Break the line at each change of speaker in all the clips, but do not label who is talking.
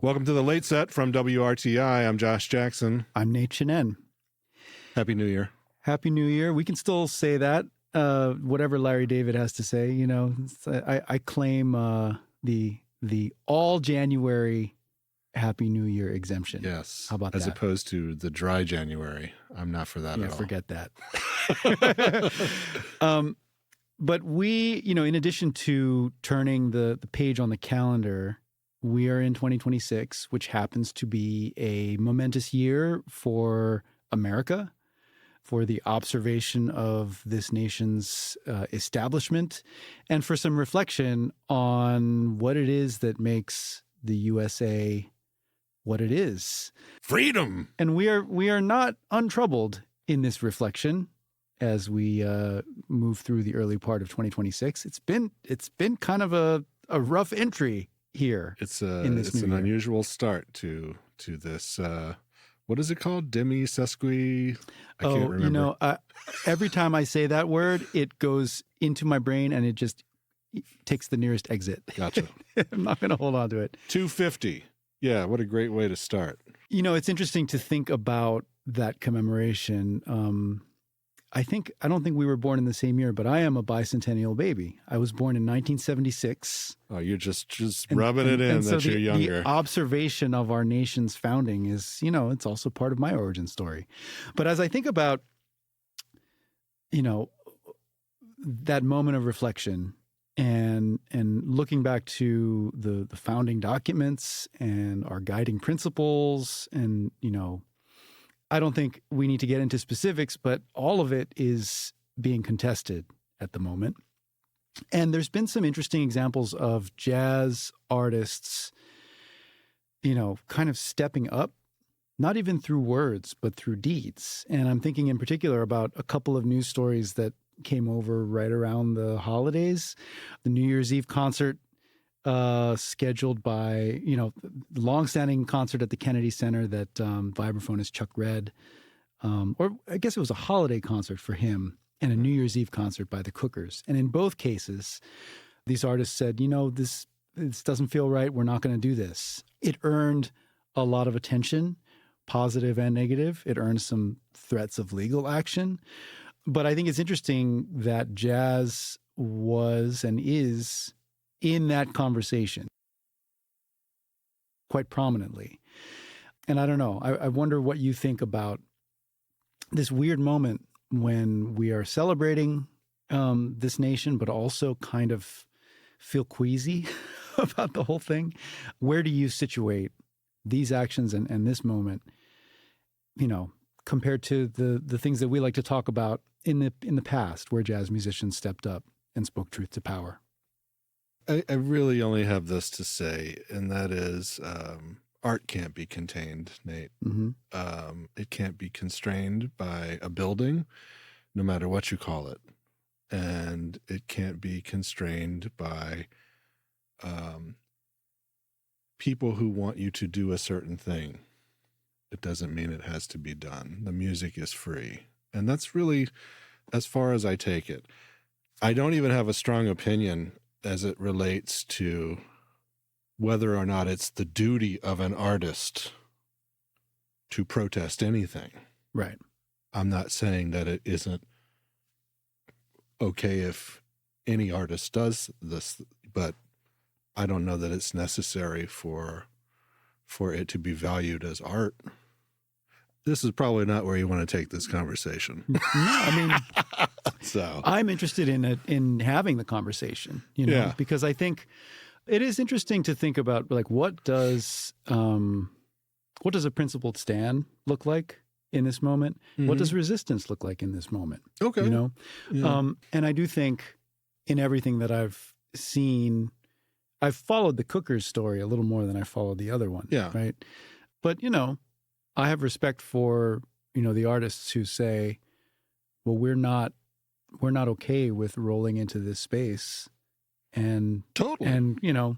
Welcome to the Late Set from WRTI. I'm Josh Jackson.
I'm Nate Chinen.
Happy New Year.
Happy New Year. We can still say that, whatever Larry David has to say. You know, I claim the all January Happy New Year exemption.
Yes.
How about that?
As opposed to the dry January. I'm not for that at all.
Forget that. But we, in addition to turning the page on the calendar, we are in 2026, which happens to be a momentous year for America, for the observation of this nation's establishment, and for some reflection on what it is that makes the USA what it is.
Freedom!
And we are not untroubled in this reflection as we move through the early part of 2026. It's been kind of a rough entry here.
It's an unusual start to this. What is it called? Demi-sesqui? I can't remember.
Every time I say that word, it goes into my brain and it just takes the nearest exit.
Gotcha.
I'm not going to hold on to it.
250. Yeah, what a great way to start.
It's interesting to think about that commemoration. I don't think we were born in the same year, but I am a bicentennial baby. I was born in 1976.
Oh, you're just rubbing it in that you're younger.
The observation of our nation's founding is, it's also part of my origin story. But as I think about, that moment of reflection and looking back to the founding documents and our guiding principles and, I don't think we need to get into specifics, but all of it is being contested at the moment. And there's been some interesting examples of jazz artists, kind of stepping up, not even through words, but through deeds. And I'm thinking in particular about a couple of news stories that came over right around the holidays. The New Year's Eve concert scheduled by, the longstanding concert at the Kennedy Center that vibraphonist Chuck Redd, or I guess it was a holiday concert for him, and a New Year's Eve concert by the Cookers. And in both cases, these artists said, this doesn't feel right. We're not going to do this. It earned a lot of attention, positive and negative. It earned some threats of legal action. But I think it's interesting that jazz was and is in that conversation quite prominently. And I don't know, I wonder what you think about this weird moment when we are celebrating this nation, but also kind of feel queasy about the whole thing. Where do you situate these actions and this moment, compared to the things that we like to talk about in the past where jazz musicians stepped up and spoke truth to power?
I really only have this to say, and that is art can't be contained, Nate.
Mm-hmm.
It can't be constrained by a building, no matter what you call it. And it can't be constrained by people who want you to do a certain thing. It doesn't mean it has to be done. The music is free. And that's really as far as I take it. I don't even have a strong opinion as it relates to whether or not it's the duty of an artist to protest anything.
Right.
I'm not saying that it isn't okay if any artist does this, but I don't know that it's necessary for it to be valued as art. This is probably not where you want to take this conversation.
No, I mean,
so
I'm interested in having the conversation, because I think it is interesting to think about, like, what does a principled stand look like in this moment? Mm-hmm. What does resistance look like in this moment?
Okay.
Yeah. And I do think in everything that I've seen, I've followed the Cookers story a little more than I followed the other one.
Yeah.
Right. But, I have respect for, the artists who say, well, we're not okay with rolling into this space and
totally.
And,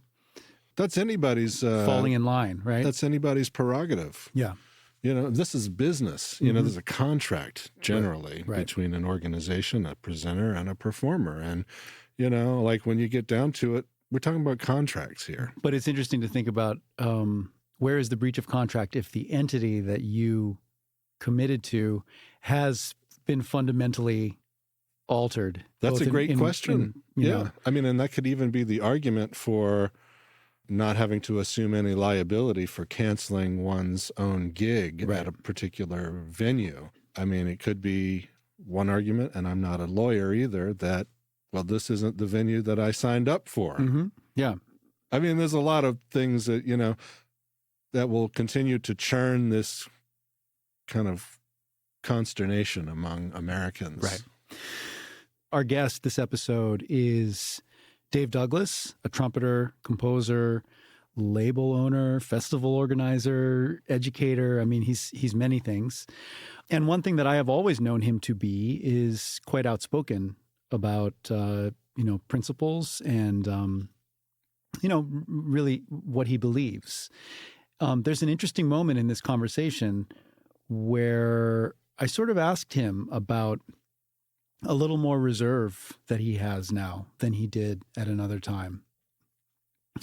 that's anybody's
falling in line, right?
That's anybody's prerogative.
Yeah.
This is business.
Mm-hmm.
There's a contract generally
right.
between an organization, a presenter, and a performer. And, like when you get down to it, we're talking about contracts here.
But it's interesting to think about where is the breach of contract if the entity that you committed to has been fundamentally altered?
That's a great question.
You
Yeah.
know,
I mean, and that could even be the argument for not having to assume any liability for canceling one's own gig
Right.
at a particular venue. I mean, it could be one argument, and I'm not a lawyer either, that, well, this isn't the venue that I signed up for.
Mm-hmm. Yeah.
I mean, there's a lot of things that, you know, that will continue to churn this kind of consternation among Americans.
Right. Our guest this episode is Dave Douglas, a trumpeter, composer, label owner, festival organizer, educator. I mean, he's many things. And one thing that I have always known him to be is quite outspoken about, principles and, really what he believes. There's an interesting moment in this conversation where I sort of asked him about a little more reserve that he has now than he did at another time.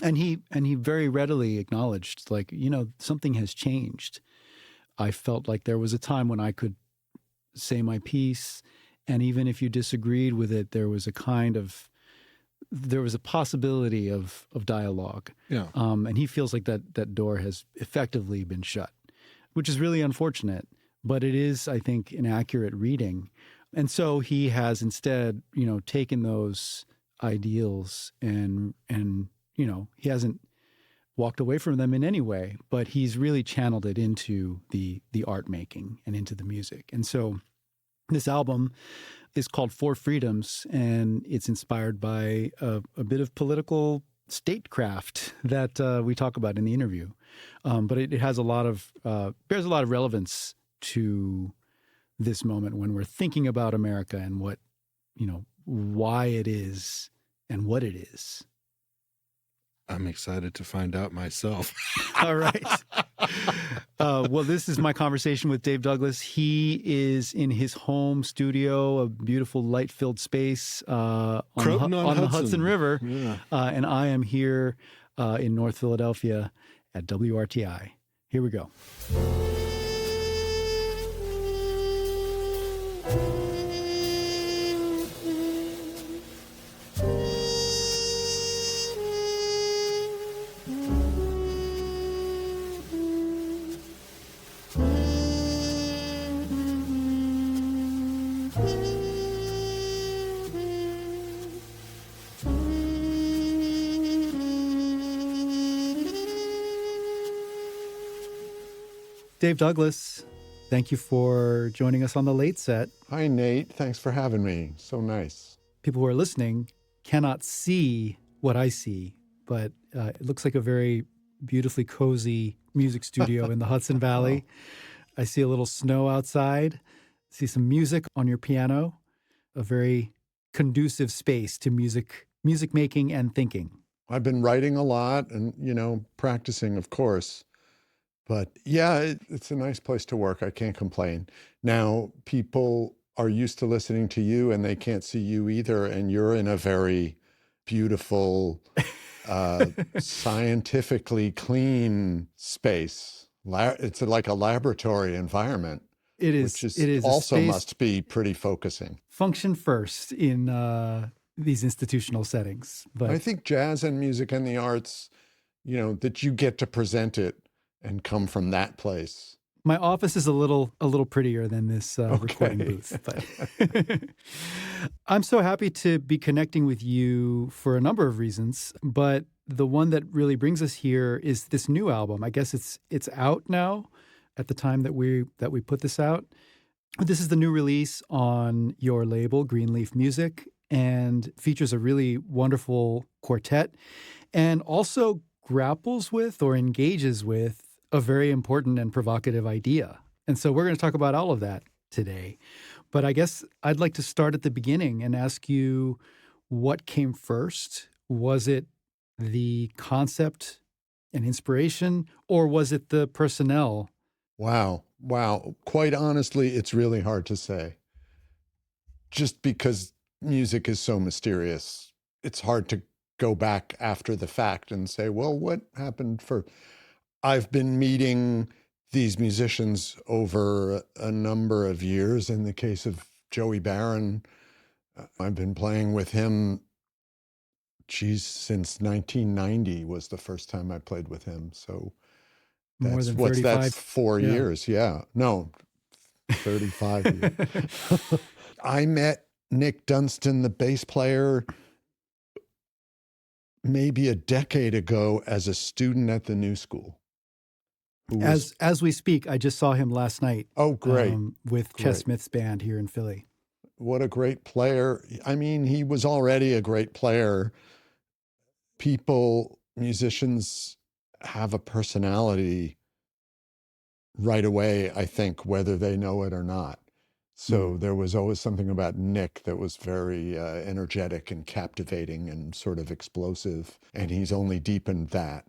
And he very readily acknowledged, like, something has changed. I felt like there was a time when I could say my piece, and even if you disagreed with it, there was a possibility of dialogue.
Yeah.
And he feels like that door has effectively been shut, which is really unfortunate, but it is, I think, an accurate reading. And so he has instead, taken those ideals and he hasn't walked away from them in any way, but he's really channeled it into the art making and into the music. And so this album is called Four Freedoms, and it's inspired by a bit of political statecraft that we talk about in the interview. But it has bears a lot of relevance to this moment when we're thinking about America and what, why it is and what it is.
I'm excited to find out myself.
All right. Well, this is my conversation with Dave Douglas. He is in his home studio, a beautiful light-filled space on the Hudson River.
Yeah.
And I am here in North Philadelphia at WRTI. Here we go. Dave Douglas, thank you for joining us on the late set.
Hi, Nate. Thanks for having me. So nice.
People who are listening cannot see what I see, but it looks like a very beautifully cozy music studio in the Hudson Valley. I see a little snow outside, see some music on your piano, a very conducive space to music making and thinking.
I've been writing a lot and, practicing, of course. But yeah, it's a nice place to work. I can't complain. Now, people are used to listening to you and they can't see you either. And you're in a very beautiful, scientifically clean space. It's like a laboratory environment.
It is.
Which
it is
also must be pretty focusing.
Function first in these institutional settings. But
I think jazz and music and the arts, that you get to present it and come from that place.
My office is a little prettier than this recording booth. But I'm so happy to be connecting with you for a number of reasons. But the one that really brings us here is this new album. I guess it's out now at the time that we put this out. This is the new release on your label, Greenleaf Music, and features a really wonderful quartet, and also grapples with or engages with a very important and provocative idea. And so we're going to talk about all of that today. But I guess I'd like to start at the beginning and ask you what came first. Was it the concept and inspiration, or was it the personnel?
Wow. Quite honestly, it's really hard to say. Just because music is so mysterious, it's hard to go back after the fact and say, well, what happened for... I've been meeting these musicians over a number of years. In the case of Joey Barron, I've been playing with him, since 1990 was the first time I played with him. So
More
that's
than
what's
35.
that, 4
Yeah.
years? Yeah. No, 35 years. I met Nick Dunston, the bass player, maybe a decade ago as a student at the New School.
As we speak, I just saw him last night.
Oh, great.
With
Great.
Chess Smith's band here in Philly.
What a great player. I mean, he was already a great player. Musicians have a personality right away, I think, whether they know it or not. So there was always something about Nick that was very energetic and captivating and sort of explosive. And he's only deepened that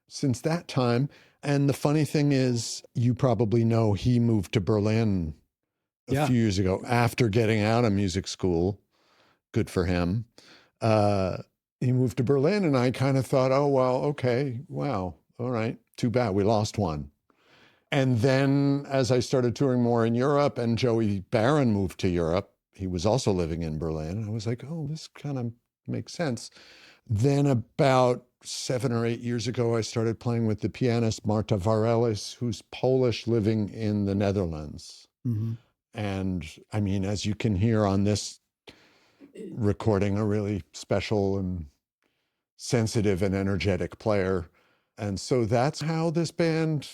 since that time. And the funny thing is, you probably know he moved to Berlin a few years ago after getting out of music school. Good for him. He moved to Berlin, and I kind of thought, oh, well, okay, wow, all right, too bad, we lost one. And then as I started touring more in Europe and Joey Barron moved to Europe, he was also living in Berlin. I was like, oh, this kind of makes sense. Then about 7 or 8 years ago, I started playing with the pianist Marta Warelis, who's Polish, living in the Netherlands.
Mm-hmm.
And I mean, as you can hear on this recording, a really special and sensitive and energetic player. And so that's how this band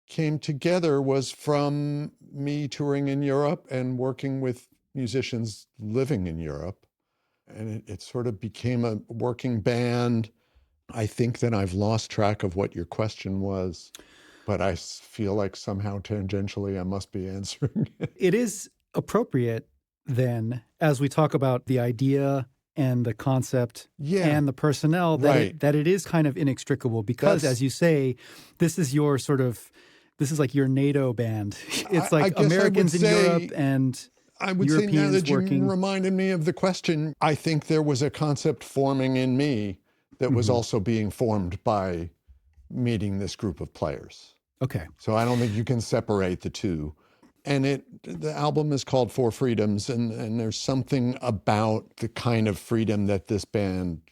came together, was from me touring in Europe and working with musicians living in Europe. And it sort of became a working band. I think that I've lost track of what your question was, but I feel like somehow tangentially I must be answering it.
It is appropriate then, as we talk about the idea and the concept and the personnel, that it is kind of inextricable because, as you say, this is your this is like your NATO band. It's like Americans in Europe and
I would
Europeans
say, now that
working.
you reminded me of the question, I think there was a concept forming in me that was also being formed by meeting this group of players.
Okay.
So I don't think you can separate the two. And the album is called Four Freedoms, and there's something about the kind of freedom that this band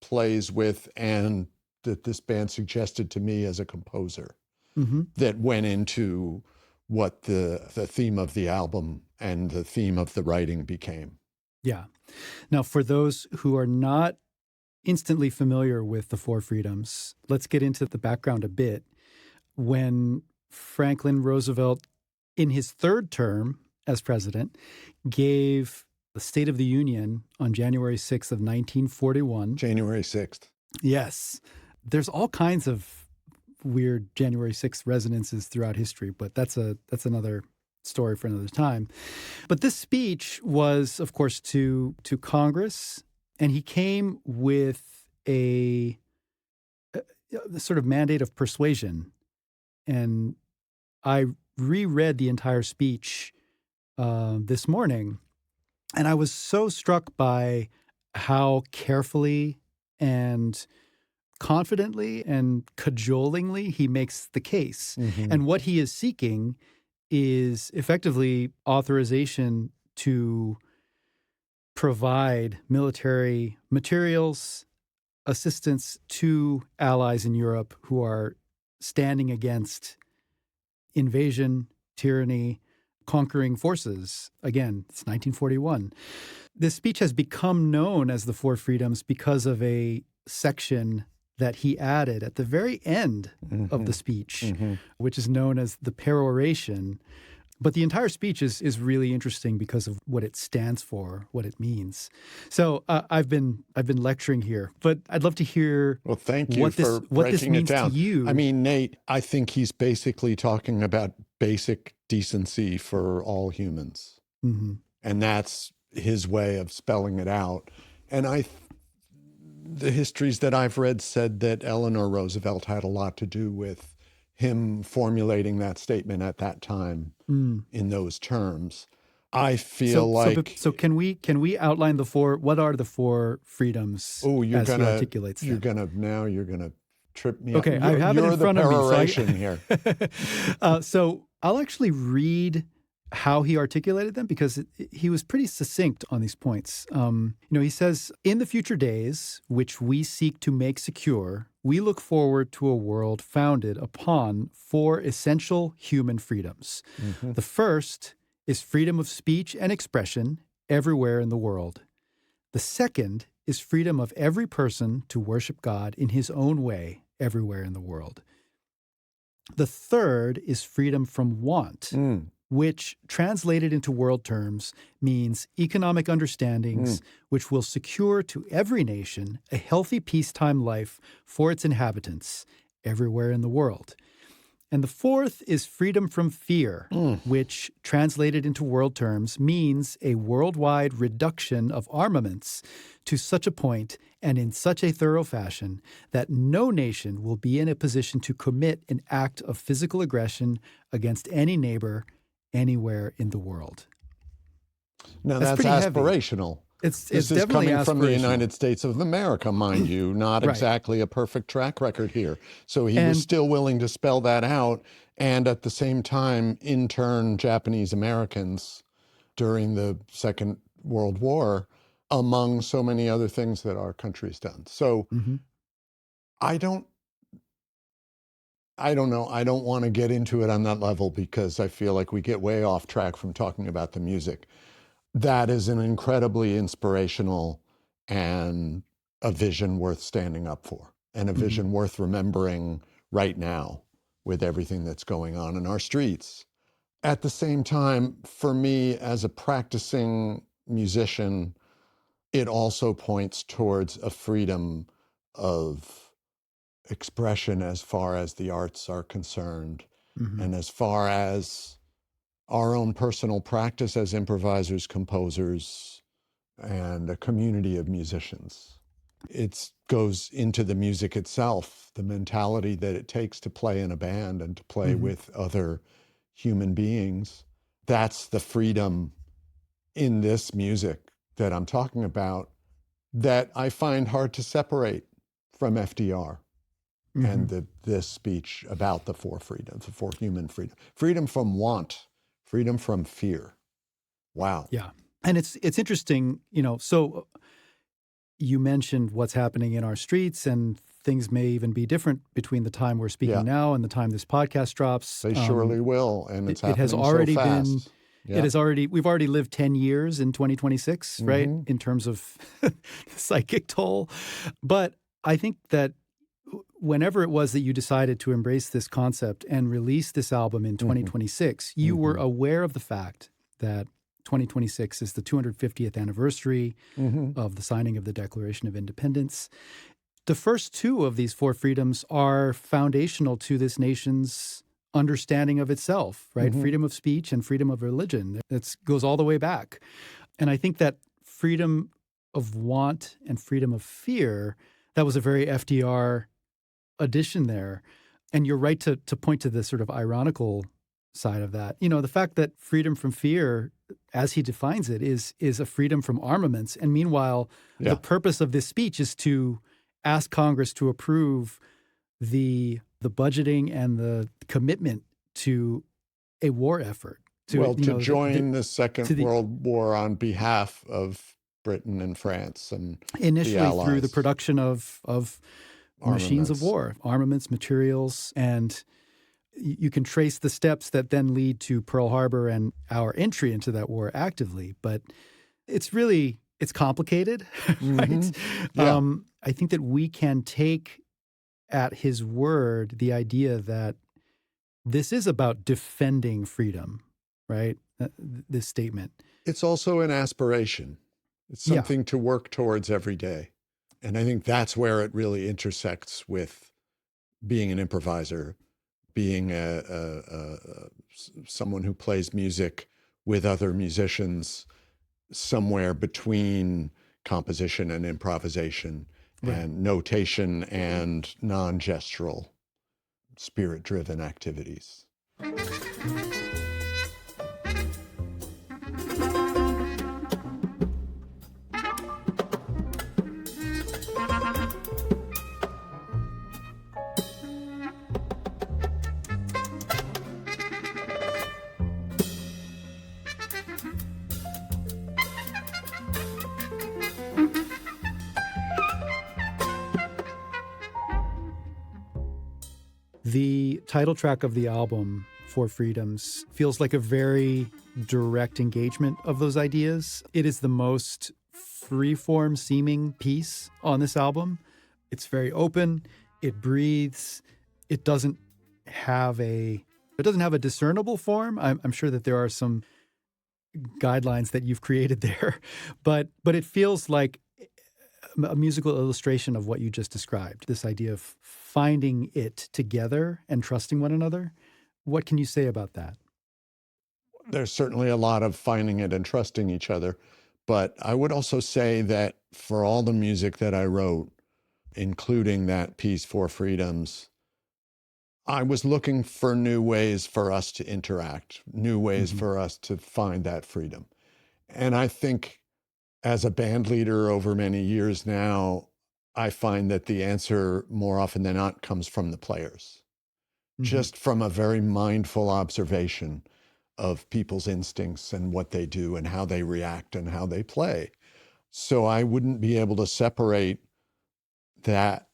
plays with and that this band suggested to me as a composer that went into what the theme of the album and the theme of the writing became.
Yeah. Now, for those who are not instantly familiar with the Four Freedoms, let's get into the background a bit. When Franklin Roosevelt, in his third term as president, gave the State of the Union on January 6th of 1941.
January 6th.
Yes. There's all kinds of weird January 6th resonances throughout history, but that's another story for another time. But this speech was, of course, to Congress, and he came with a sort of mandate of persuasion. And I reread the entire speech this morning, and I was so struck by how carefully and confidently and cajolingly he makes the case. And what he is seeking is effectively authorization to provide military materials, assistance to allies in Europe who are standing against invasion, tyranny, conquering forces. Again, it's 1941. This speech has become known as the Four Freedoms because of a section that he added at the very end of the speech, which is known as the peroration. But the entire speech is really interesting because of what it stands for, what it means. So I've been lecturing here, but I'd love to hear.
Well, thank you for breaking it down.
To you.
I mean, Nate, I think he's basically talking about basic decency for all humans, and that's his way of spelling it out. And the histories that I've read said that Eleanor Roosevelt had a lot to do with him formulating that statement at that time in those terms. I feel
so can we outline the four? What are the four freedoms?
Oh,
as he articulates them?
You're gonna trip me
Okay,
up.
I have it
You're
in front
the
of me.
peroration here.
So I'll actually read how he articulated them because he was pretty succinct on these points. He says, in the future days, which we seek to make secure, we look forward to a world founded upon 4 essential human freedoms.
Mm-hmm.
The first is freedom of speech and expression everywhere in the world. The second is freedom of every person to worship God in his own way everywhere in the world. The third is freedom from want, which, translated into world terms, means economic understandings which will secure to every nation a healthy peacetime life for its inhabitants everywhere in the world. And the fourth is freedom from fear, which, translated into world terms, means a worldwide reduction of armaments to such a point and in such a thorough fashion that no nation will be in a position to commit an act of physical aggression against any neighbor anywhere in the world.
Now that's
pretty heavy.
aspirational.
It's
This is
definitely
coming from the
aspirational.
United States of America, mind you, not
Right.
exactly a perfect track record here. So he was still willing to spell that out and at the same time intern Japanese Americans during the Second World War, among so many other things that our country's done. So I don't know. I don't want to get into it on that level because I feel like we get way off track from talking about the music. That is an incredibly inspirational and a vision worth standing up for, and a vision worth remembering right now with everything that's going on in our streets. At the same time, for me as a practicing musician, it also points towards a freedom of expression as far as the arts are concerned, and as far as our own personal practice as improvisers, composers, and a community of musicians. It goes into the music itself, the mentality that it takes to play in a band and to play with other human beings. That's the freedom in this music that I'm talking about that I find hard to separate from FDR and this speech about the 4 freedoms, the 4 human freedoms. Freedom from want, freedom from fear. Wow.
Yeah. And it's interesting, so you mentioned what's happening in our streets, and things may even be different between the time we're speaking now and the time this podcast drops.
They surely will, and it's happening
has already
so fast.
We've already lived 10 years in 2026, right? In terms of psychic toll. But I think that whenever it was that you decided to embrace this concept and release this album in 2026, you were aware of the fact that 2026 is the 250th anniversary of the signing of the Declaration of Independence. The first 2 of these 4 freedoms are foundational to this nation's understanding of itself, right? Freedom of speech and freedom of religion. That goes all the way back. And I think that freedom of want and freedom of fear, that was a very FDR addition there. And you're right to point to the sort of ironical side of that. The fact that freedom from fear, as he defines it, is a freedom from armaments. And meanwhile, the purpose of this speech is to ask Congress to approve the budgeting and the commitment to a war effort.
To join the Second World War on behalf of Britain and France and
initially
the Allies.
Through the production of machines of war, armaments, materials, and you can trace the steps that then lead to Pearl Harbor and our entry into that war actively. But it's complicated, right?
Yeah.
I think that we can take at his word the idea that this is about defending freedom, right? This statement.
It's also an aspiration. It's something to work towards every day. And I think that's where it really intersects with being an improviser, being someone who plays music with other musicians, somewhere between composition and improvisation, and notation and non-gestural, spirit-driven activities.
The title track of the album, Four Freedoms, feels like a very direct engagement of those ideas. It is the most free-form seeming piece on this album. It's very open, it breathes, it doesn't have a discernible form. I'm sure that there are some guidelines that you've created there, but it feels like a musical illustration of what you just described, this idea of finding it together and trusting one another. What can you say about that?
There's certainly a lot of finding it and trusting each other. But I would also say that for all the music that I wrote, including that piece, Four Freedoms, I was looking for new ways for us to interact, new ways for us to find that freedom. And I think as a band leader over many years now, I find that the answer more often than not comes from the players, just from a very mindful observation of people's instincts and what they do and how they react and how they play. So I wouldn't be able to separate that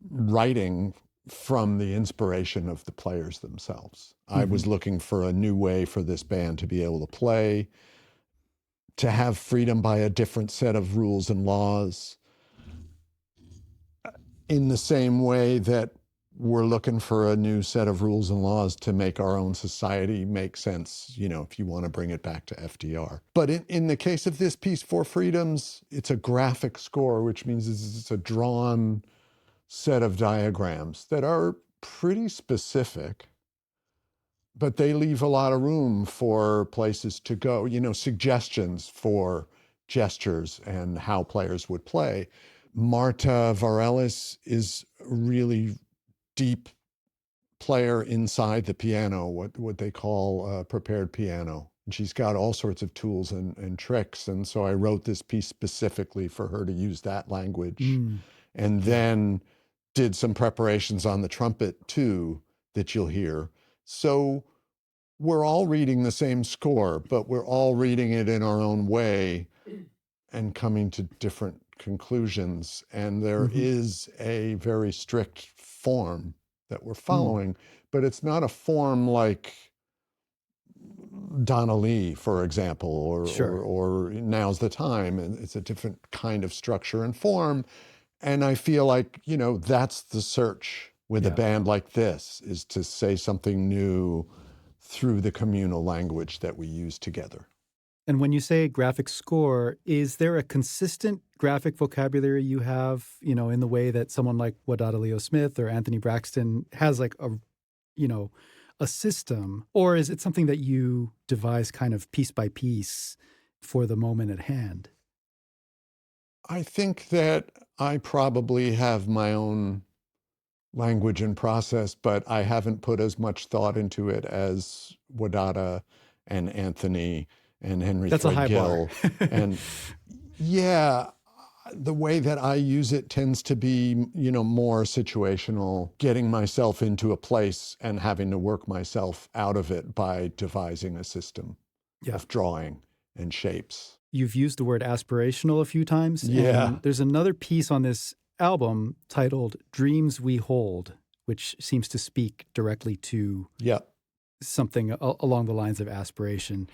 writing from the inspiration of the players themselves. I was looking for a new way for this band to be able to play, to have freedom by a different set of rules and laws, in the same way that we're looking for a new set of rules and laws to make our own society make sense, you know, if you want to bring it back to FDR. But in the case of this piece, Four Freedoms, it's a graphic score, which means it's a drawn set of diagrams that are pretty specific, but they leave a lot of room for places to go, you know, suggestions for gestures and how players would play. Marta Warelis is really deep player inside the piano, what they call prepared piano. And she's got all sorts of tools and tricks. And so I wrote this piece specifically for her to use that language. And then did some preparations on the trumpet too that you'll hear. So we're all reading the same score, but we're all reading it in our own way and coming to different conclusions. And there is a very strict form that we're following, but it's not a form like Donna Lee, for example, or Now's the Time. And it's a different kind of structure and form. And I feel like, you know, that's the search with a band like this, is to say something new through the communal language that we use together.
And when you say graphic score, is there a consistent graphic vocabulary you have, you know, in the way that someone like Wadada Leo Smith or Anthony Braxton has like a, you know, a system? Or is it something that you devise kind of piece by piece for the moment at hand?
I think that I probably have my own language and process, but I haven't put as much thought into it as Wadada and Anthony and Henry
That's a high
Threadgill.
bar.
And yeah, the way that I use it tends to be, you know, more situational, getting myself into a place and having to work myself out of it by devising a system of drawing and shapes.
You've used the word aspirational a few times.
Yeah.
And there's another piece on this album titled Dreams We Hold, which seems to speak directly to something along the lines of aspiration.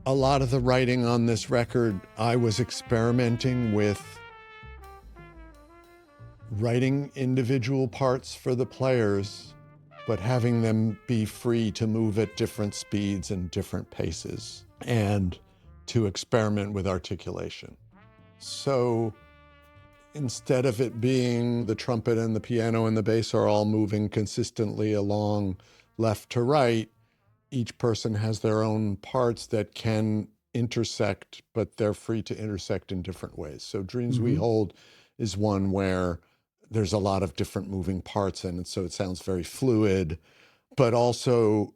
A lot of the writing on this record, I was experimenting with writing individual parts for the players, but having them be free to move at different speeds and different paces, and to experiment with articulation. So instead of it being the trumpet and the piano and the bass are all moving consistently along left to right, each person has their own parts that can intersect, but they're free to intersect in different ways. So Dreams We
Mhm.
Hold is one where there's a lot of different moving parts, and so it sounds very fluid, but also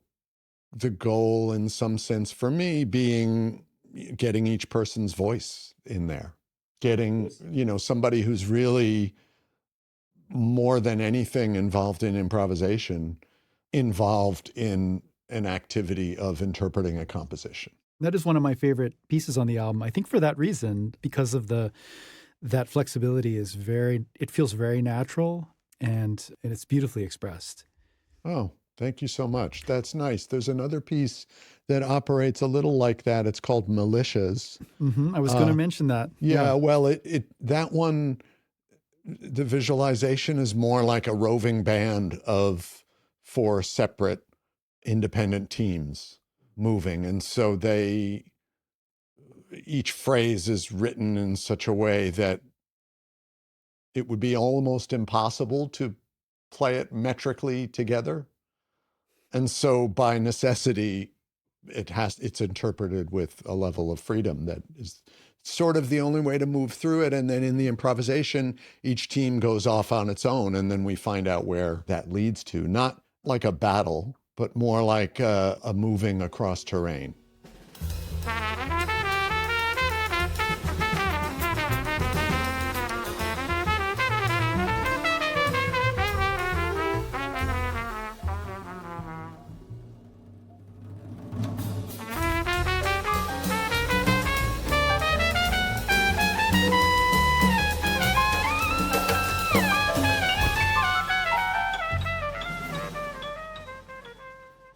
the goal in some sense for me being getting each person's voice in there, getting, somebody who's really more than anything involved in improvisation, involved in an activity of interpreting a composition.
That is one of my favorite pieces on the album. I think for that reason, because of that flexibility it feels very natural and it's beautifully expressed.
Oh, thank you so much. That's nice. There's another piece that operates a little like that. It's called Militias.
I was going to mention that.
Yeah, well, that one, the visualization is more like a roving band of 4 separate independent teams moving. And so each phrase is written in such a way that it would be almost impossible to play it metrically together. And so by necessity, it's interpreted with a level of freedom that is sort of the only way to move through it. And then in the improvisation, each team goes off on its own, and then we find out where that leads to. Not like a battle, but more like a moving across terrain.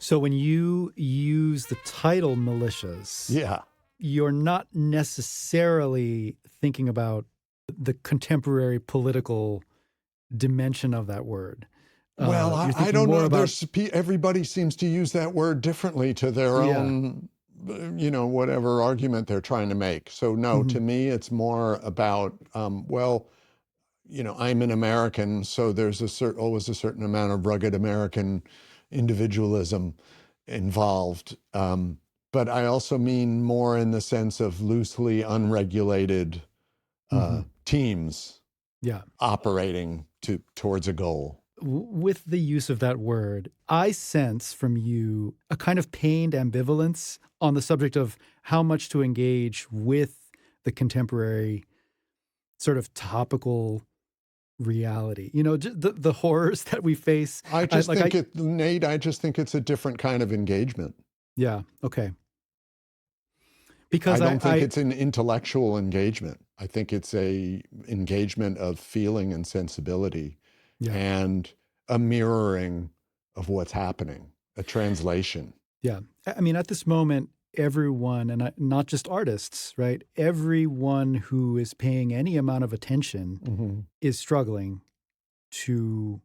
So when you use the title Militias,
Yeah.
you're not necessarily thinking about the contemporary political dimension of that word.
Well,
You're
I
thinking
don't
more
know.
about
Everybody seems to use that word differently to their own, whatever argument they're trying to make. So no, to me, it's more about, I'm an American, so there's always a certain amount of rugged American individualism involved. But I also mean more in the sense of loosely unregulated teams
yeah.
operating towards a goal.
With the use of that word, I sense from you a kind of pained ambivalence on the subject of how much to engage with the contemporary sort of topical reality. The horrors that we face.
Nate, I just think it's a different kind of engagement.
Yeah. Okay. Because
I don't think it's an intellectual engagement. I think it's a engagement of feeling and sensibility and a mirroring of what's happening, a translation.
Yeah. I mean, at this moment, everyone, and not just artists, right? Everyone who is paying any amount of attention is struggling to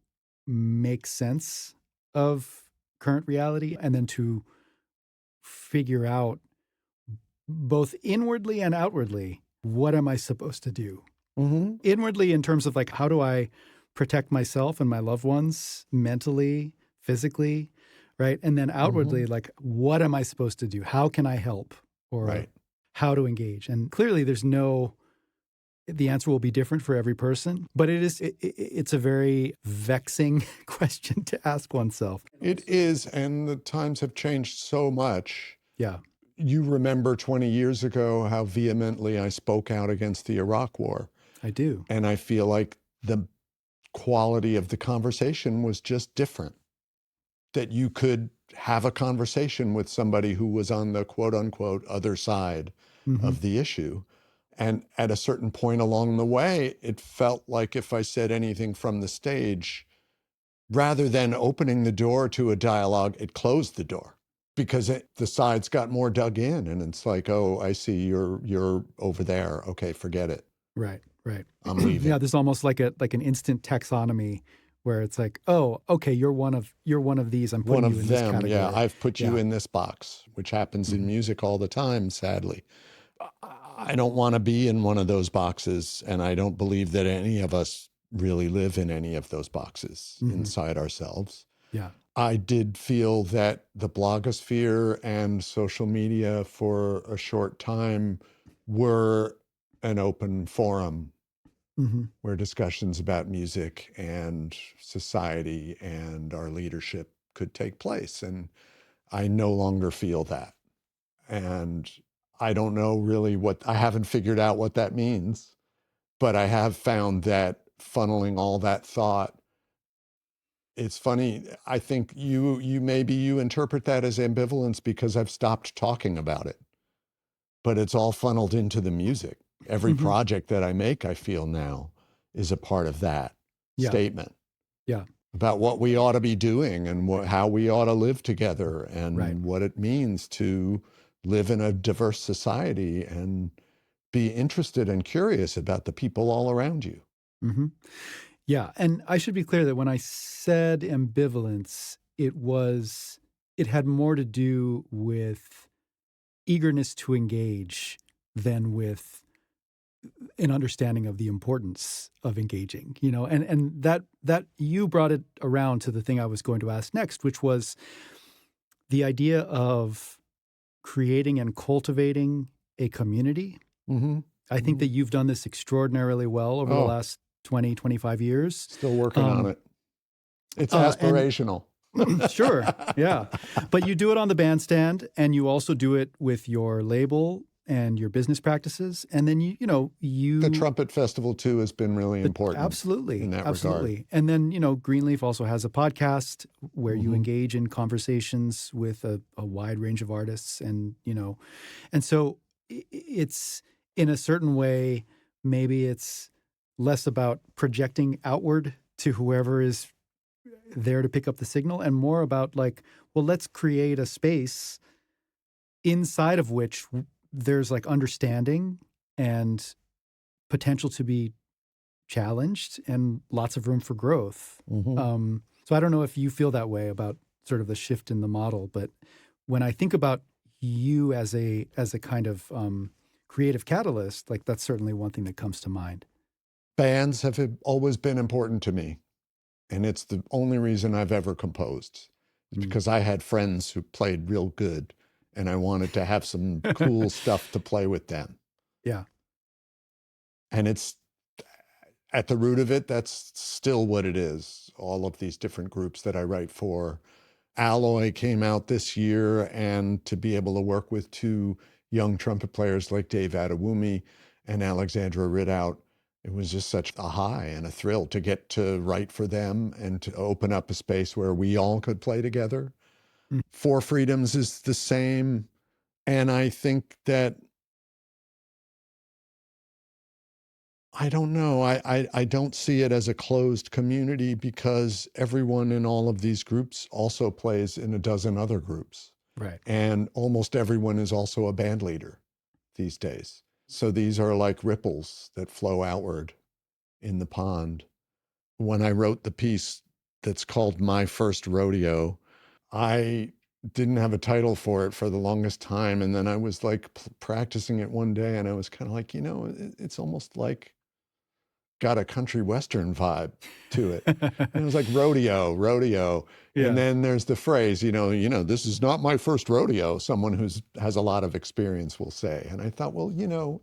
make sense of current reality and then to figure out both inwardly and outwardly, what am I supposed to do? Inwardly in terms of like, how do I protect myself and my loved ones mentally, physically, right? And then outwardly, like, what am I supposed to do? How can I help? Or how to engage? And clearly the answer will be different for every person, but it's a very vexing question to ask oneself.
It is, and the times have changed so much.
Yeah.
You remember 20 years ago how vehemently I spoke out against the Iraq War.
I do.
And I feel like the quality of the conversation was just different. That you could have a conversation with somebody who was on the quote unquote other side of the issue. And at a certain point along the way, it felt like if I said anything from the stage, rather than opening the door to a dialogue, it closed the door because the sides got more dug in. And it's like, oh, I see you're over there. Okay, forget it.
Right.
I'm leaving.
Yeah, there's almost like an instant taxonomy where it's like, oh, okay, you're one of these. I'm putting you in this category.
Yeah, I've put you in this box, which happens in music all the time, sadly. I don't want to be in one of those boxes, and I don't believe that any of us really live in any of those boxes inside ourselves.
Yeah.
I did feel that the blogosphere and social media for a short time were an open forum
Mm-hmm.
where discussions about music and society and our leadership could take place. And I no longer feel that. And I don't know really I haven't figured out what that means, but I have found that funneling all that thought, it's funny. I think maybe you interpret that as ambivalence because I've stopped talking about it, but it's all funneled into the music. Every
Mm-hmm.
project that I make, I feel now is a part of that
Yeah.
statement.
Yeah.
About what we ought to be doing and how we ought to live together and
Right.
what it means to live in a diverse society and be interested and curious about the people all around you.
Mm-hmm. Yeah. And I should be clear that when I said ambivalence, it had more to do with eagerness to engage than with an understanding of the importance of engaging, and that you brought it around to the thing I was going to ask next, which was the idea of creating and cultivating a community.
Mm-hmm.
I think that you've done this extraordinarily well over the last 20, 25 years.
Still working on it. It's
and
aspirational.
Sure. Yeah. But you do it on the bandstand, and you also do it with your label and your business practices. And then
the Trumpet Festival too has been really important.
Absolutely.
In that
absolutely.
regard.
And then, Greenleaf also has a podcast where you engage in conversations with a wide range of artists. And so it's, in a certain way, maybe it's less about projecting outward to whoever is there to pick up the signal and more about let's create a space inside of which there's understanding and potential to be challenged and lots of room for growth.
Mm-hmm.
So I don't know if you feel that way about sort of the shift in the model, but when I think about you as a kind of creative catalyst, that's certainly one thing that comes to mind.
Bands have always been important to me. And it's the only reason I've ever composed. It's because I had friends who played real good and I wanted to have some cool stuff to play with them.
Yeah.
And it's at the root of it, that's still what it is. All of these different groups that I write for. Alloy came out this year, and to be able to work with two young trumpet players like Dave Adewumi and Alexandra Ridout, it was just such a high and a thrill to get to write for them and to open up a space where we all could play together. Four Freedoms is the same. And I think that, I don't know, I don't see it as a closed community because everyone in all of these groups also plays in a dozen other groups.
Right.
And almost everyone is also a band leader these days. So these are like ripples that flow outward in the pond. When I wrote the piece that's called My First Rodeo, I didn't have a title for it for the longest time. And then I was practicing it one day and I was kind of like, it's almost like got a country western vibe to it. And it was like rodeo.
Yeah.
And then there's the phrase, this is not my first rodeo, someone has a lot of experience will say. And I thought, well, I'm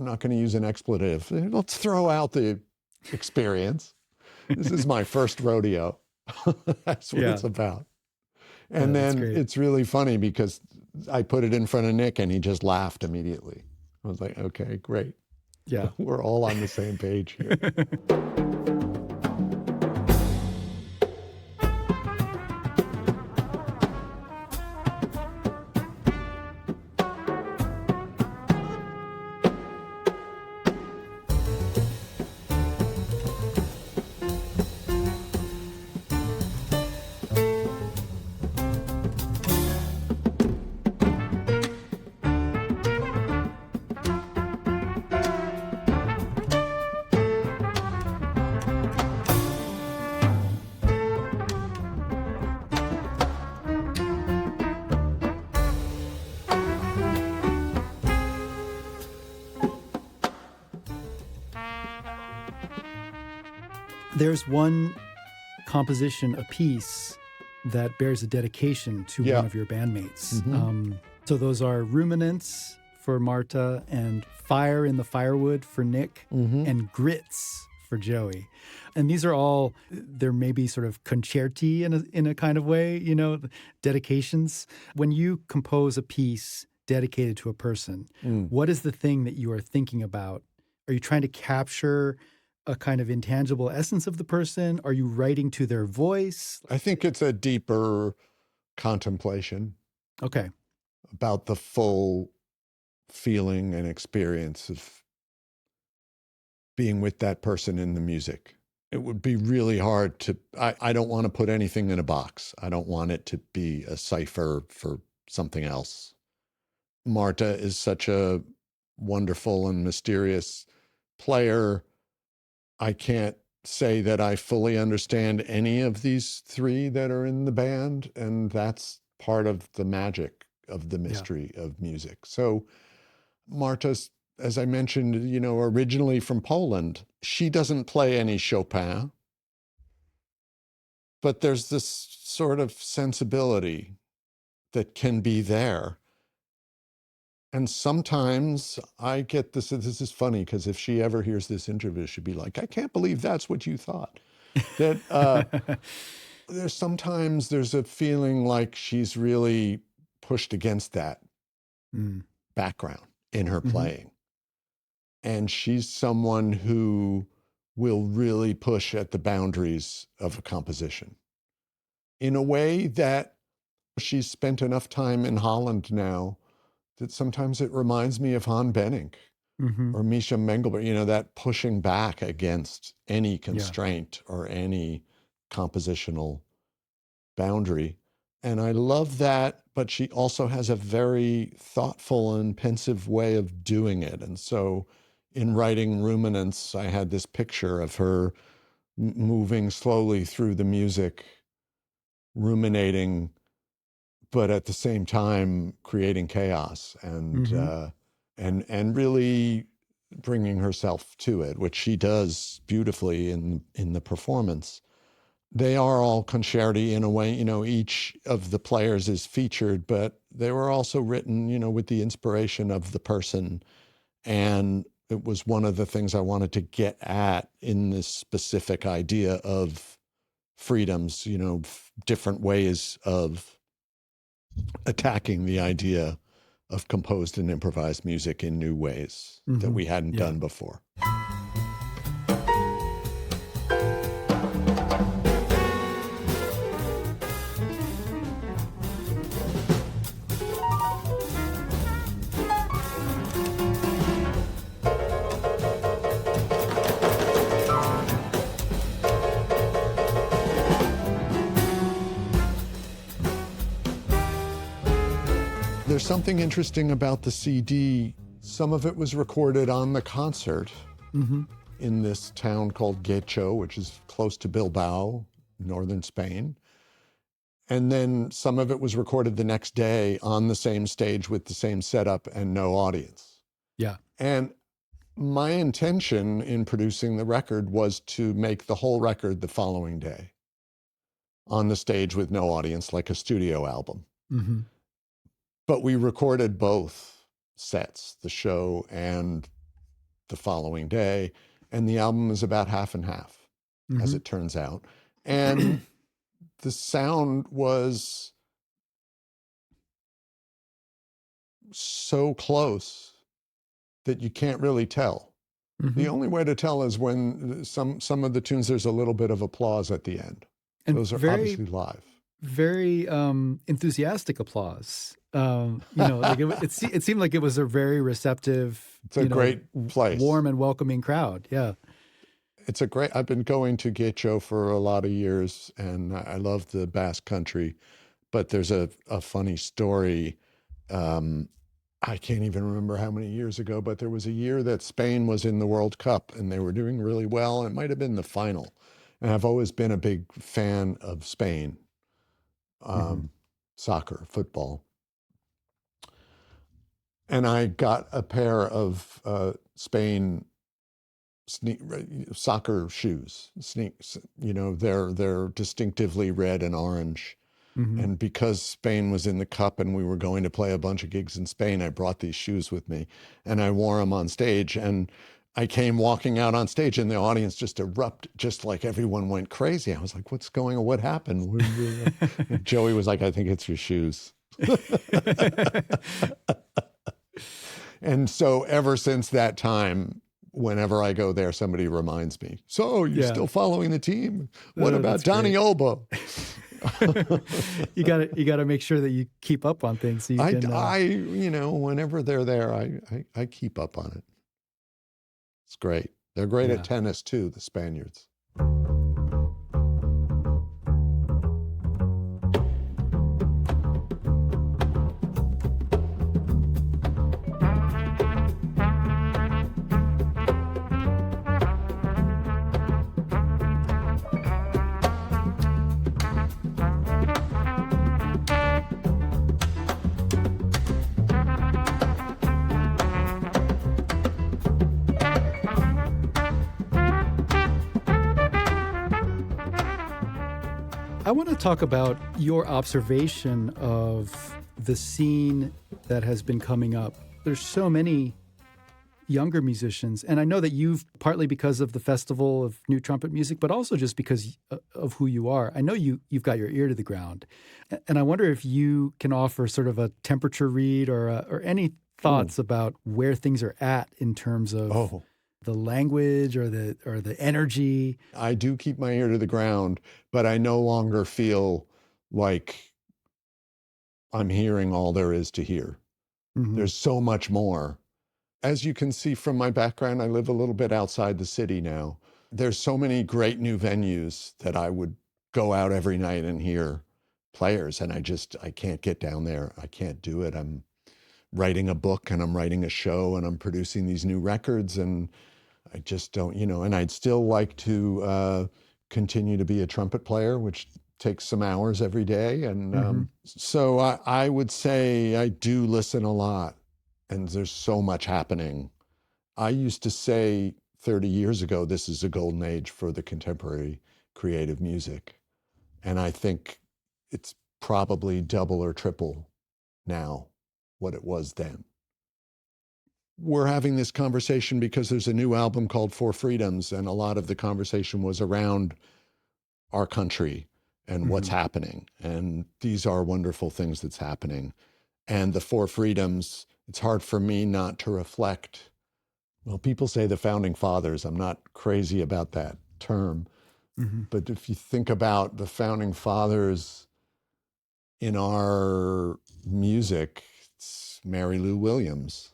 not going to use an expletive. Let's throw out the experience. This is my first rodeo. That's what it's about. And then it's really funny because I put it in front of Nick and he just laughed immediately. I was like, okay, great.
Yeah.
We're all on the same page here. There's one
composition, a piece that bears a dedication to
Yeah.
one of your bandmates.
Mhm.
So those are Ruminants for Marta, and Fire in the Firewood for Nick,
Mhm.
and Grits for Joey. And these are all, they're maybe sort of concerti in a kind of way, you know, dedications. When you compose a piece dedicated to a person, what is the thing that you are thinking about? Are you trying to capture a kind of intangible essence of the person? Are you writing to their voice?
I think it's a deeper contemplation
Okay.
about the full feeling and experience of being with that person in the music. It would be really hard to, I don't want to put anything in a box. I don't want it to be a cipher for something else. Marta is such a wonderful and mysterious player. I can't say that I fully understand any of these three that are in the band, and that's part of the magic of the mystery of music. So Marta's, as I mentioned, you know, originally from Poland. She doesn't play any Chopin, but there's this sort of sensibility that can be there. And sometimes I get this is funny, because if she ever hears this interview, she'd be like, I can't believe that's what you thought. That there's a feeling like she's really pushed against that
Mm.
background in her
Mhm.
playing. And she's someone who will really push at the boundaries of a composition in a way that she's spent enough time in Holland now that sometimes it reminds me of Han Benning
Mhm.
or Misha Mengelberg, you know, that pushing back against any
Yeah.
constraint or any compositional boundary. And I love that, but she also has a very thoughtful and pensive way of doing it. And so in writing Ruminants, I had this picture of her moving slowly through the music, ruminating, but at the same time creating chaos and
Mhm.
and really bringing herself to it, which she does beautifully in the performance. They are all concerti in a way, you know, each of the players is featured, but they were also written, you know, with the inspiration of the person. And it was one of the things I wanted to get at in this specific idea of freedoms, you know, different ways of attacking the idea of composed and improvised music in new ways that
Mhm.
we hadn't
Yeah.
done before. There's something interesting about the CD. Some of it was recorded on the concert
Mhm.
in this town called Guecho, which is close to Bilbao, northern Spain. And then some of it was recorded the next day on the same stage with the same setup and no audience.
Yeah.
And my intention in producing the record was to make the whole record the following day on the stage with no audience, like a studio album.
Mhm.
But we recorded both sets, the show and the following day, and the album is about half and half, as
Mhm.
it turns out. And the sound was so close that you can't really tell. The
Mhm.
only way to tell is when some of the tunes, there's a little bit of applause at the end.
And
Those are
very,
obviously live.
very enthusiastic applause. You know, like it seemed like it was a very receptive,
It's a great place.
warm and welcoming crowd. Yeah.
It's a great, I've been going to Guecho for a lot of years, and I love the Basque Country, but there's a funny story. I can't even remember how many years ago, but there was a year that Spain was in the World Cup and they were doing really well. It might have been the final. And I've always been a big fan of Spain,
Mhm.
soccer, football. And I got a pair of Spain soccer shoes, sneaks. They're distinctively red and orange.
Mm-hmm.
And because Spain was in the cup and we were going to play a bunch of gigs in Spain, I brought these shoes with me and I wore them on stage. And I came walking out on stage and the audience just erupted, just like everyone went crazy. I was like, what's going on? What happened? And Joey was like, I think it's your shoes. And so ever since that time, whenever I go there, somebody reminds me, so you're still following the team? What about Donnie Olbo?
You gotta make sure that you keep up on things. So you can,
whenever they're there, I keep up on it. It's great. They're great at tennis too, the Spaniards.
I want to talk about your observation of the scene that has been coming up. There's so many younger musicians, and I know that you've, partly because of the Festival of New Trumpet Music, but also just because of who you are, I know you've got your ear to the ground. And I wonder if you can offer sort of a temperature read or any thoughts about where things are at in terms of the language or the energy.
I do keep my ear to the ground, but I no longer feel like I'm hearing all there is to hear.
Mm-hmm.
There's so much more. As you can see from my background, I live a little bit outside the city now. There's so many great new venues that I would go out every night and hear players, and I can't get down there. I can't do it. I'm writing a book and I'm writing a show and I'm producing these new records, and I just don't, and I'd still like to continue to be a trumpet player, which takes some hours every day. And so I would say I do listen a lot, and there's so much happening. I used to say 30 years ago, this is a golden age for the contemporary creative music. And I think it's probably double or triple now what it was then. We're having this conversation because there's a new album called Four Freedoms, and a lot of the conversation was around our country and what's happening. And these are wonderful things that's happening. And the Four Freedoms, it's hard for me not to reflect. Well, people say the founding fathers. I'm not crazy about that term. But if you think about the founding fathers in our music, it's Mary Lou Williams.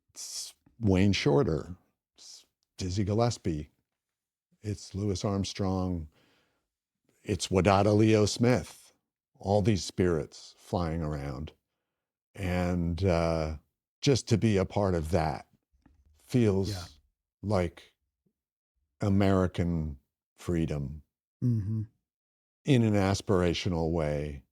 It's Wayne Shorter, it's Dizzy Gillespie, it's Louis Armstrong, it's Wadada Leo Smith, all these spirits flying around. And just to be a part of that feels like American freedom in an aspirational way,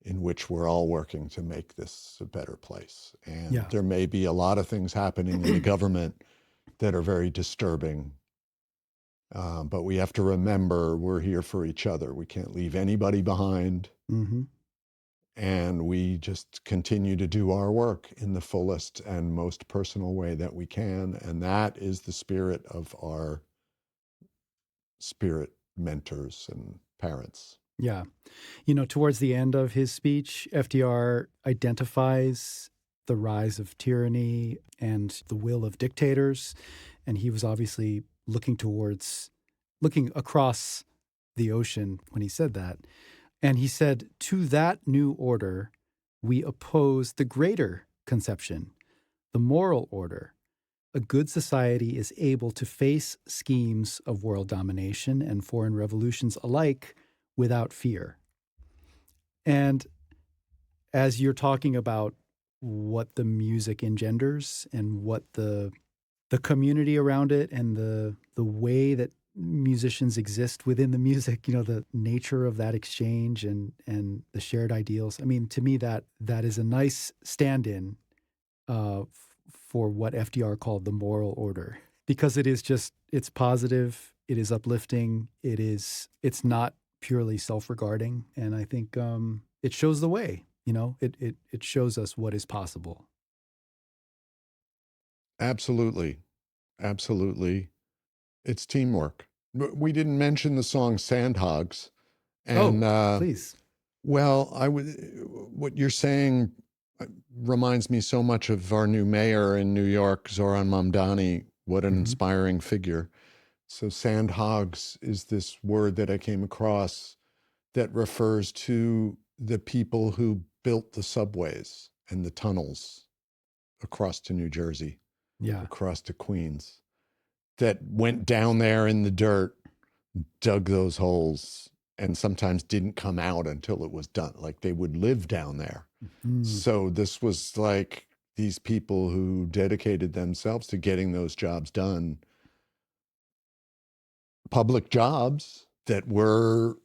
in which we're all working to make this a better place. And there may be a lot of things happening in the government that are very disturbing. But we have to remember we're here for each other. We can't leave anybody behind. And we just continue to do our work in the fullest and most personal way that we can. And that is the spirit of our spirit mentors and parents.
Yeah. Towards the end of his speech, FDR identifies the rise of tyranny and the will of dictators. And he was obviously looking across the ocean when he said that. And he said, to that new order, we oppose the greater conception, the moral order. A good society is able to face schemes of world domination and foreign revolutions alike without fear. And as you're talking about what the music engenders and what the community around it and the way that musicians exist within the music, the nature of that exchange and the shared ideals. I mean, to me, that is a nice stand-in for what FDR called the moral order. because it's positive, it is uplifting, it's not purely self-regarding. And I think it shows the way, it shows us what is possible.
Absolutely. Absolutely. It's teamwork. We didn't mention the song Sandhogs. And
Please.
well, what you're saying reminds me so much of our new mayor in New York, Zoran Mamdani. What an inspiring figure. So sandhogs is this word that I came across that refers to the people who built the subways and the tunnels across to New Jersey, across to Queens, that went down there in the dirt, dug those holes, and sometimes didn't come out until it was done. Like they would live down there. So this was like these people who dedicated themselves to getting those jobs done. Public jobs that were,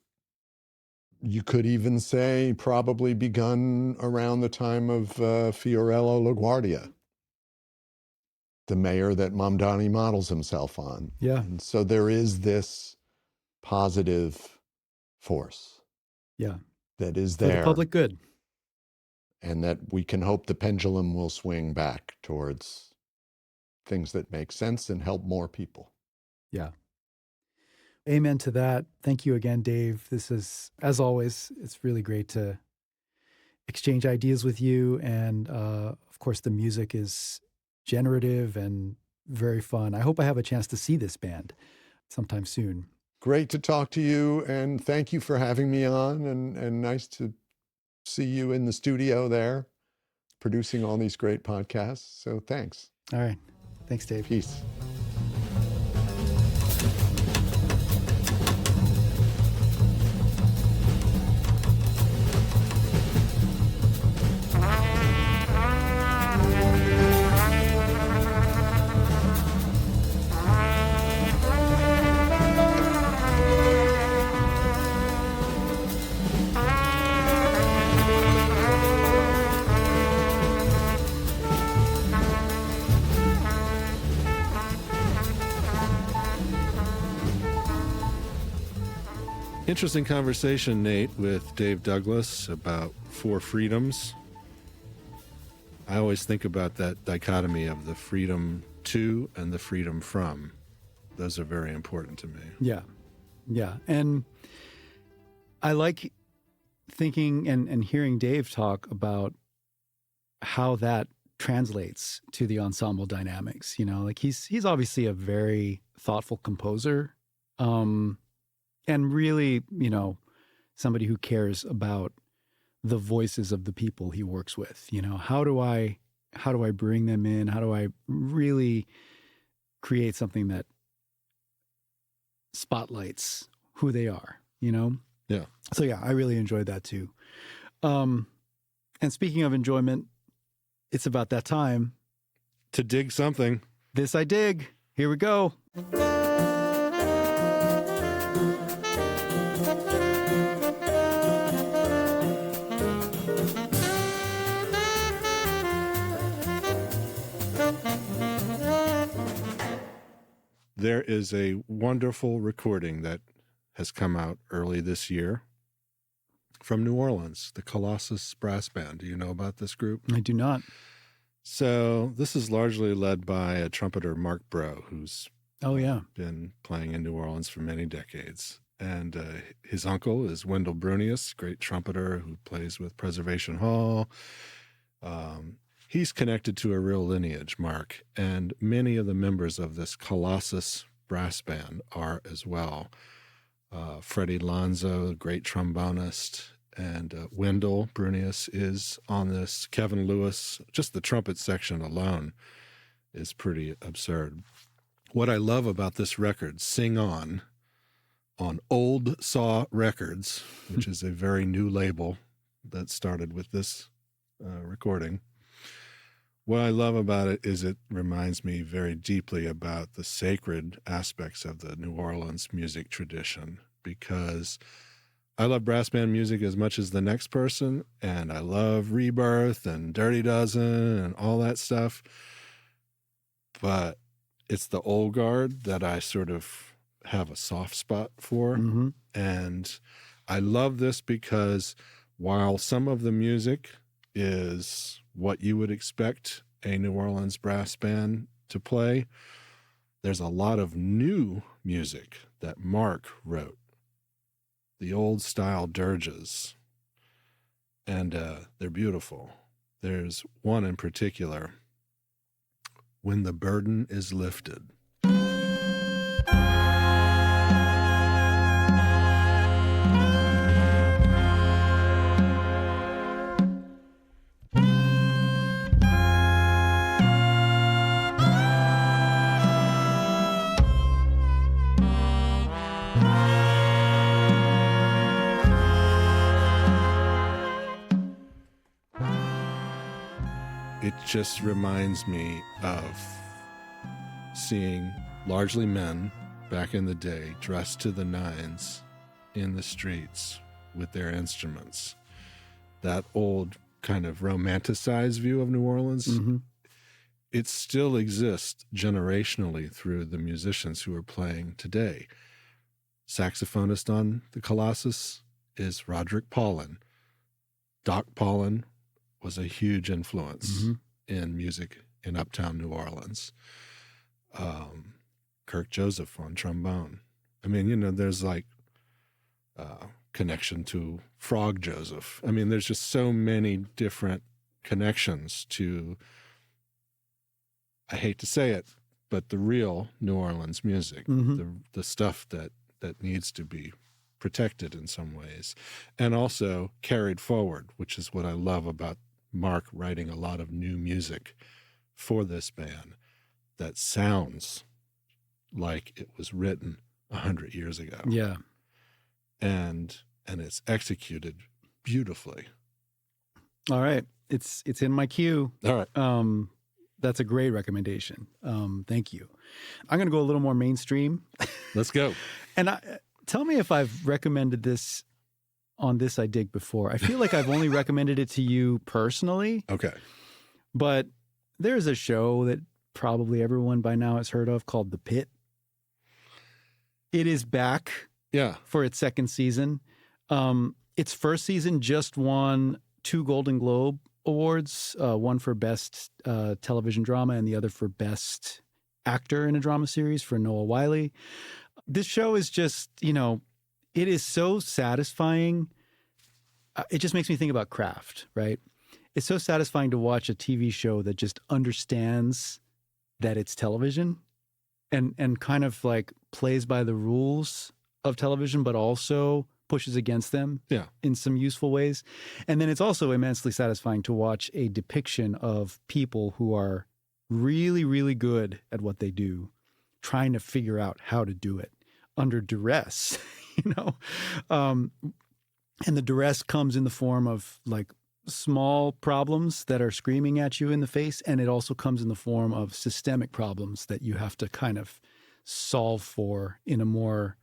you could even say, probably begun around the time of Fiorello LaGuardia, the mayor that Mamdani models himself on.
Yeah.
And so there is this positive force.
Yeah.
That is there.
For the public good.
And that we can hope the pendulum will swing back towards things that make sense and help more people.
Yeah. Amen to that. Thank you again, Dave. This is, as always, it's really great to exchange ideas with you. And of course, the music is generative and very fun. I hope I have a chance to see this band sometime soon.
Great to talk to you. And thank you for having me on. And nice to see you in the studio there, producing all these great podcasts. So thanks.
All right. Thanks, Dave.
Peace.
Interesting conversation, Nate, with Dave Douglas about four freedoms. I always think about that dichotomy of the freedom to and the freedom from. Those are very important to me.
Yeah. Yeah. And I like thinking and hearing Dave talk about how that translates to the ensemble dynamics. Like he's obviously a very thoughtful composer. And really, somebody who cares about the voices of the people he works with. How do I bring them in? How do I really create something that spotlights who they are,
Yeah.
So yeah, I really enjoyed that too. And speaking of enjoyment, it's about that time
to dig something.
This I dig. Here we go.
There is a wonderful recording that has come out early this year from New Orleans, the Colossus Brass Band. Do you know about this group?
I do not.
So this is largely led by a trumpeter, Mark Bro, who's been playing in New Orleans for many decades. And his uncle is Wendell Brunius, great trumpeter who plays with Preservation Hall. He's connected to a real lineage, Mark, and many of the members of this Colossus Brass Band are as well. Freddie Lonzo, great trombonist, and Wendell Brunius is on this. Kevin Lewis, just the trumpet section alone is pretty absurd. What I love about this record, Sing On Old Saw Records, which is a very new label that started with this recording. What I love about it is it reminds me very deeply about the sacred aspects of the New Orleans music tradition, because I love brass band music as much as the next person, and I love Rebirth and Dirty Dozen and all that stuff. But it's the old guard that I sort of have a soft spot for.
Mm-hmm.
And I love this because while some of the music is what you would expect a New Orleans brass band to play, there's a lot of new music that Mark wrote. The old style dirges. And they're beautiful. There's one in particular, When the Burden is Lifted. It just reminds me of seeing largely men back in the day dressed to the nines in the streets with their instruments. That old kind of romanticized view of New Orleans,
Mm-hmm.
it still exists generationally through the musicians who are playing today. Saxophonist on the Colossus is Roderick Paulin. Doc Paulin was a huge influence in music in uptown New Orleans. Kirk Joseph on trombone. I mean, you know, there's like connection to Frog Joseph. I mean, there's just so many different connections to, I hate to say it, but the real New Orleans music, the stuff that needs to be protected in some ways, and also carried forward, which is what I love about Mark writing a lot of new music for this band that sounds like it was written 100 years ago.
Yeah.
And it's executed beautifully.
All right. It's in my queue.
All right.
That's a great recommendation. Thank you. I'm going to go a little more mainstream.
Let's go.
And tell me if I've recommended this on This I Dig before. I feel like I've only recommended it to you personally.
Okay.
But there's a show that probably everyone by now has heard of called The Pit. It is back for its second season. Its first season just won 2 Golden Globe Awards, one for Best Television Drama and the other for Best Actor in a Drama Series for Noah Wyle. This show is just, you know, it is so satisfying. It just makes me think about craft, right? It's so satisfying to watch a TV show that just understands that it's television and kind of like plays by the rules of television, but also pushes against them in some useful ways. And then it's also immensely satisfying to watch a depiction of people who are really, really good at what they do, trying to figure out how to do it under duress, you know? And the duress comes in the form of like small problems that are screaming at you in the face. And it also comes in the form of systemic problems that you have to kind of solve for in a more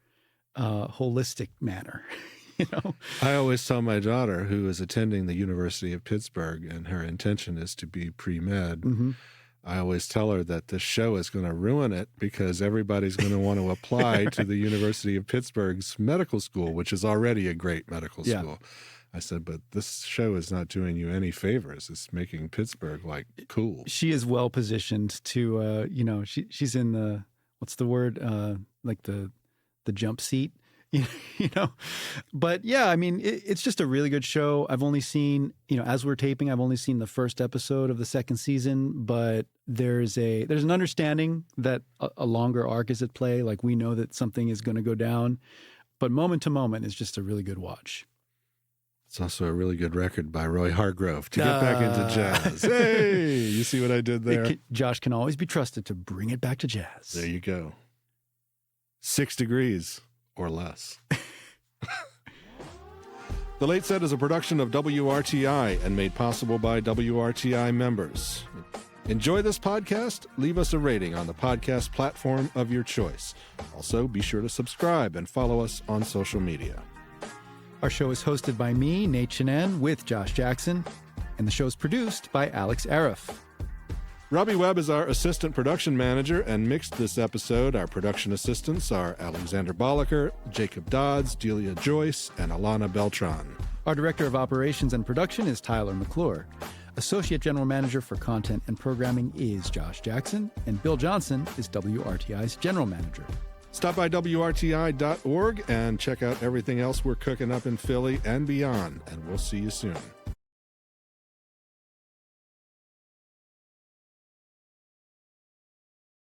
holistic manner. You know,
I always tell my daughter, who is attending the University of Pittsburgh and her intention is to be pre-med, I always tell her that this show is going to ruin it because everybody's going to want to apply to the University of Pittsburgh's medical school, which is already a great medical school. I said, but this show is not doing you any favors. It's making Pittsburgh like cool.
She is well positioned to, you know, she's in the, what's the word? Like the jump seat, you know? But yeah, I mean, it's just a really good show. I've only seen, you know, as we're taping, I've only seen the first episode of the second season, but there's an understanding that a longer arc is at play. Like we know that something is going to go down, but moment to moment is just a really good watch.
It's also a really good record by Roy Hargrove to get back into jazz. Hey, you see what I did there?
Josh can always be trusted to bring it back to jazz.
There you go. 6 degrees or less. The Late Set is a production of WRTI and made possible by WRTI members. Enjoy this podcast? Leave us a rating on the podcast platform of your choice. Also, be sure to subscribe and follow us on social media.
Our show is hosted by me, Nate Chinen, with Josh Jackson, and the show is produced by Alex Arif.
Robbie Webb is our assistant production manager and mixed this episode. Our production assistants are Alexander Bolliker, Jacob Dodds, Delia Joyce, and Alana Beltran.
Our director of operations and production is Tyler McClure. Associate General Manager for Content and Programming is Josh Jackson, and Bill Johnson is WRTI's General Manager.
Stop by WRTI.org and check out everything else we're cooking up in Philly and beyond, and we'll see you soon.